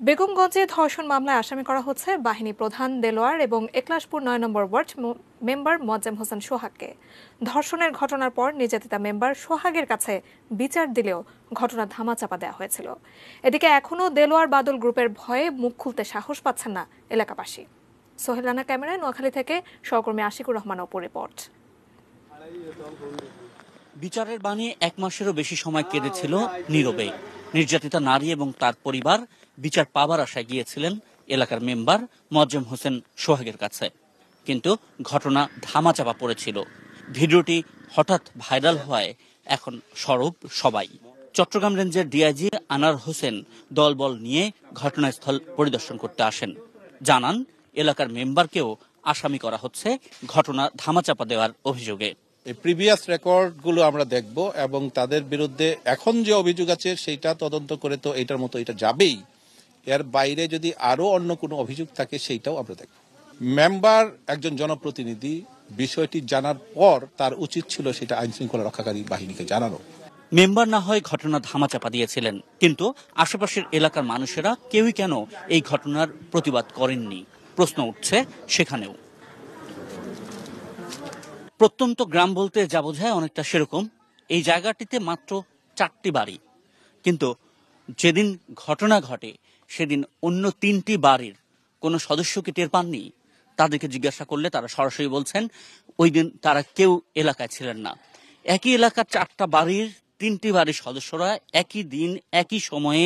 বেগমগঞ্জে ধর্ষণ মামলায় আসামি করা হচ্ছে বাহিনী প্রধান দেলোয়ার এবং একলাশপুর ৯ নম্বর ওয়ার্ড মেম্বার মোয়াজ্জেম হোসেন সোহাগকে। ধর্ষণের ঘটনার পর নির্যাতিতা মেম্বার সোহাগের কাছে বিচার দিলেও ঘটনা ধামাচাপা দেওয়া হয়েছিল। এদিকে এখনও দেলোয়ার বাদল গ্রুপের ভয়ে মুখ খুলতে সাহস পাচ্ছেন না এলাকাবাসী। সোহেল রানা ক্যামেরায়, নোয়াখালী থেকে সহকর্মী আশিকুর রহমান অপু রিপোর্ট। বিচারের বাণী ১ মাসেরও বেশি সময় কেঁদেছিল নীরবে। নির্যাতিতা নারী এবং তার পরিবার বিচার পাবার আশায় গিয়েছিলেন এলাকার মেম্বার মোয়াজ্জেম হোসেন সোহাগের কাছে, কিন্তু ঘটনা ধামাচাপা পড়েছিল। ভিডিওটি হঠাৎ ভাইরাল হওয়ায় এখন সরব সবাই। চট্টগ্রাম রেঞ্জের ডিআইজি আনার হোসেন দলবল নিয়ে ঘটনাস্থল পরিদর্শন করতে আসেন। জানান, এলাকার মেম্বারকেও আসামি করা হচ্ছে ঘটনা ধামাচাপা দেওয়ার অভিযোগে। প্রিভিয়াস রেকর্ডগুলো আমরা দেখব এবং তাদের বিরুদ্ধে এখন যে অভিযোগ আছে সেইটা তদন্ত করে তো এটার মতো এটা যাবেই। এর বাইরে যদি আরো অন্য কোনো অভিযোগ থাকে সেইটাও আমরা দেখব। মেম্বার একজন জনপ্রতিনিধি, বিষয়টি জানার পর তার উচিত ছিল সেটা আইন শৃঙ্খলা রক্ষাকারী বাহিনীকে জানানো। মেম্বার না হয় ঘটনা ধামাচাপা দিয়েছিলেন, কিন্তু আশেপাশের এলাকার মানুষেরা কেউই কেন এই ঘটনার প্রতিবাদ করেননি, প্রশ্ন উঠছে সেখানেও। প্রত্যন্ত গ্রাম বলতে যা বোঝায় অনেকটা সেরকম। এই জায়গাটিতে মাত্র 4টি বাড়ি, কিন্তু যেদিন ঘটনা ঘটে সেদিন অন্য 3টি বাড়ির কোনো সদস্যকে টের পাননি। তাদেরকে জিজ্ঞাসা করলে তারা সরাসরি বলছেন ওই দিন তারা কেউ এলাকায় ছিলেন না। একই এলাকার 4টা বাড়ির 3টি বাড়ির সদস্যরা একই দিন একই সময়ে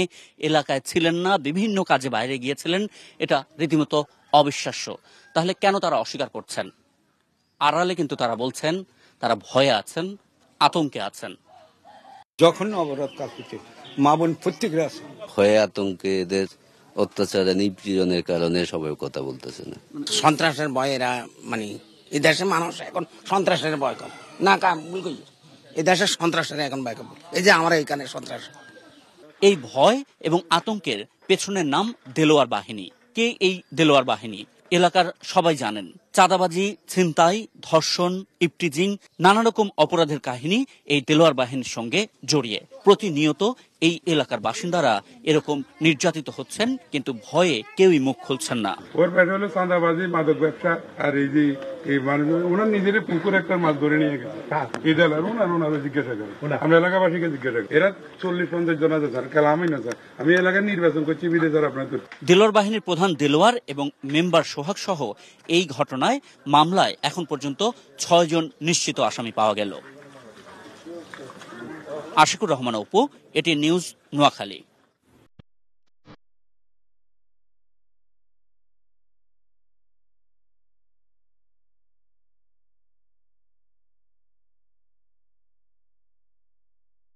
এলাকায় ছিলেন না, বিভিন্ন কাজে বাইরে গিয়েছিলেন। এটা রীতিমতো অবিশ্বাস্য। তাহলে কেন তারা অস্বীকার করছেন? আড়ালে কিন্তু তারা বলছেন তারা ভয়ে আছেন, আতঙ্কে আছেন। যখন অবরোধ কার্যতে মা বোন প্রত্যেকরা আছে ভয়ে, আতঙ্কে, এদের অত্যাচারে নিপীড়নের কারণে সবাই কথা বলতেছে না। সন্ত্রাসের ভয় এরা, মানে এই দেশের মানুষ এখন সন্ত্রাসের ভয় করে না। এই দেশের সন্ত্রাসের এখন ভয় করে। এই যে আমরা এখানে সন্ত্রাস। এই ভয় এবং আতঙ্কের পেছনের নাম দেলোয়ার বাহিনী। কে এই দেলোয়ার বাহিনী? এলাকার সবাই জানেন। চাঁদাবাজি, ছিনতাই, ধর্ষণ, ইফটিজিং, নানা রকম অপরাধের কাহিনী এই দেলোয়ার বাহিনীর সঙ্গে জড়িয়ে। প্রতিনিয়ত এই এলাকার বাসিন্দারা এরকম নির্যাতিত হচ্ছেন, কিন্তু ভয়ে কেউই মুখ খুলছেন না। ওর পেটে হলো চাঁদাবাজি, মাদক ব্যবসা, আর এই যে এই মানুষ ওনার নিজের পুকুর একটা মাছ ধরে নিয়ে গেছে। এই দেলার ওনারও জিজ্ঞাসা করে, আমরা এলাকাবাসীকে জিজ্ঞাসা করি। এরা 40-50 জন আছে স্যার, খেলা আমি না স্যার, আমি এলাকায় নির্বাচন করছি বিদে স্যার। আপনার দেলোয়ার বাহিনীর প্রধান দেলোয়ার এবং মেম্বার সোহাগ সহ এই ঘটনায় মামলায় এখন পর্যন্ত 6 জন নিশ্চিত আসামি পাওয়া গেল। আশিকুর রহমান অপু, এটি নিউজ, নোয়াখালী।